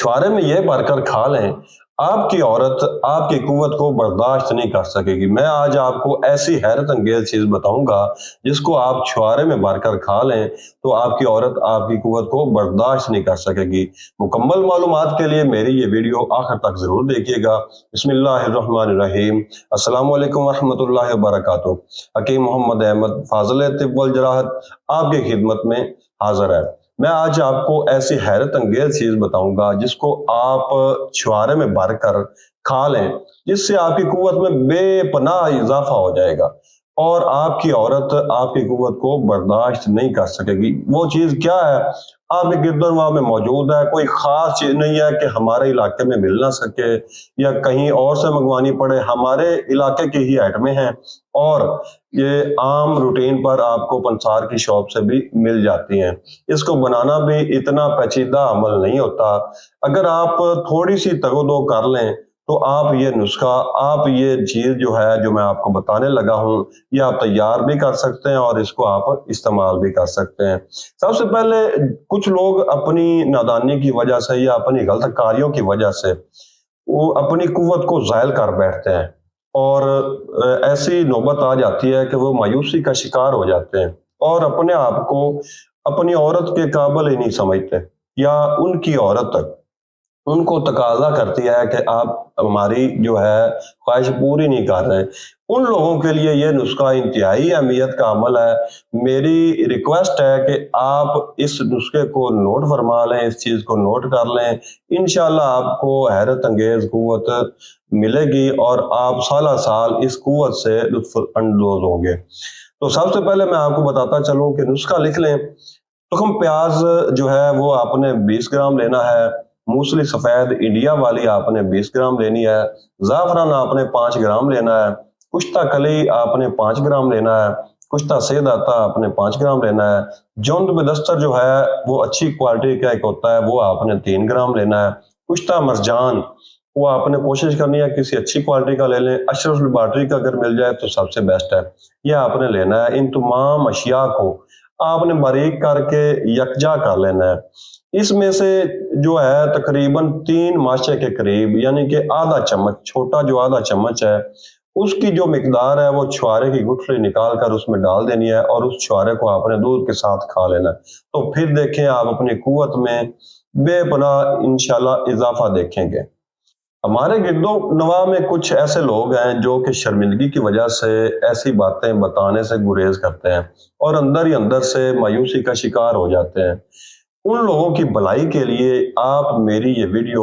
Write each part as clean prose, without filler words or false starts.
छुआरे में ये भरकर खा लें, आपकी औरत आपकी कुव्वत को बर्दाश्त नहीं कर सकेगी। मैं आज आपको ऐसी हैरत अंगेज चीज बताऊंगा जिसको आप छुआरे में भरकर खा लें तो आपकी औरत आपकी कुव्वत को बर्दाश्त नहीं कर सकेगी। मुकम्मल मालूमात के लिए मेरी ये वीडियो आखिर तक जरूर देखिएगा। बिस्मिल्लाहिर्रहमानिर्रहीम। अस्सलामु अलैकुम वरहमतुल्लाहि वबरकातुहू। हकीम मोहम्मद अहमद फाजिल तिब वल जराहत आपकी खिदमत में हाजिर है। मैं आज आपको ऐसी हैरत अंगेज चीज बताऊंगा जिसको आप छुआरे में भरकर खा लें, जिससे आपकी कुव्वत में बेपनाह इजाफा हो जाएगा और आपकी औरत आपकी कुव्वत को बर्दाश्त नहीं कर सकेगी। वो चीज क्या है? आपके गिरदोनवा में मौजूद है, कोई खास चीज नहीं है कि हमारे इलाके में मिल ना सके या कहीं और से मंगवानी पड़े, हमारे इलाके की ही आइटमें हैं और ये आम रूटीन पर आपको पंसार की शॉप से भी मिल जाती हैं। इसको बनाना भी इतना पेचीदा अमल नहीं होता। अगर आप थोड़ी सी तगोदो कर लें तो आप ये नुस्खा, आप ये चीज जो है जो मैं आपको बताने लगा हूँ, ये आप तैयार भी कर सकते हैं और इसको आप इस्तेमाल भी कर सकते हैं। सबसे पहले कुछ लोग अपनी नादानी की वजह से या अपनी गलत कार्यों की वजह से वो अपनी कुव्वत को ज़ायल कर बैठते हैं और ऐसी नौबत आ जाती है कि वो मायूसी का शिकार हो जाते हैं और अपने आप को अपनी औरत के काबिल ही नहीं समझते या उनकी औरत उनको तकाजा करती है कि आप हमारी जो है ख्वाहिश पूरी नहीं कर रहे। उन लोगों के लिए ये नुस्खा इंतहाई अहमियत का अमल है। मेरी रिक्वेस्ट है कि आप इस नुस्खे को नोट फरमा लें, इस चीज को नोट कर लें। इंशाल्लाह आपको हैरत अंगेज कुव्वत मिलेगी और आप साला साल इस कुव्वत से लुत्फ अंदोज होंगे। तो सबसे पहले मैं आपको बताता चलूं कि नुस्खा लिख लें। तुखम प्याज जो है वो आपने 20 ग्राम लेना है। मूसली सफेद इंडिया वाली आपने 20 ग्राम लेनी है। जाफरान आपने 5 ग्राम लेना है। कुश्ता कली आपने 5 ग्राम लेना है। कुश्ता सेद आता आपने 5 ग्राम लेना है। जोंद बेदस्तर जो है वो अच्छी क्वालिटी का एक होता है, वो आपने 3 ग्राम लेना है। कुश्ता मरजान वो आपने कोशिश करनी है किसी अच्छी क्वालिटी का ले लें। अशरफ लैबोरेटरी का अगर मिल जाए तो सबसे बेस्ट है, यह आपने लेना है। इन तमाम अशिया को आपने बारीक करके यकजा कर लेना है। इसमें से जो है तकरीबन 3 माशे के करीब यानी कि आधा चम्मच, छोटा जो आधा चम्मच है उसकी जो मिकदार है वो छुआरे की गुठली निकाल कर उसमें डाल देनी है और उस छुआरे को आपने दूध के साथ खा लेना है। तो फिर देखें आप अपनी कुव्वत में बेपनाह इंशाल्लाह इजाफा देखेंगे। हमारे गिरदो नवा में कुछ ऐसे लोग हैं जो कि शर्मिंदगी की वजह से ऐसी बातें बताने से गुरेज करते हैं और अंदर ही अंदर से मायूसी का शिकार हो जाते हैं। उन लोगों की भलाई के लिए आप मेरी ये वीडियो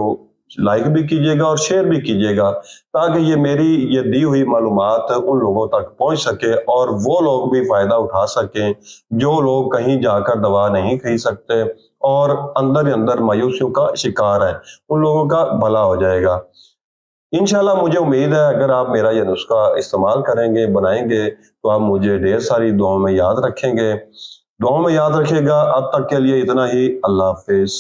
लाइक भी कीजिएगा और शेयर भी कीजिएगा ताकि ये मेरी ये दी हुई मालूमात उन लोगों तक पहुंच सके और वो लोग भी फायदा उठा सकें जो लोग कहीं जाकर दवा नहीं खरीद सकते और अंदर ही अंदर मायूसियों का शिकार है। उन लोगों का भला हो जाएगा इंशाल्लाह। मुझे उम्मीद है अगर आप मेरा ये नुस्खा इस्तेमाल करेंगे, बनाएंगे तो आप मुझे ढेर सारी दुआओं में याद रखेंगे। दुआओं में याद रखिएगा। अब तक के लिए इतना ही। अल्लाह हाफिज।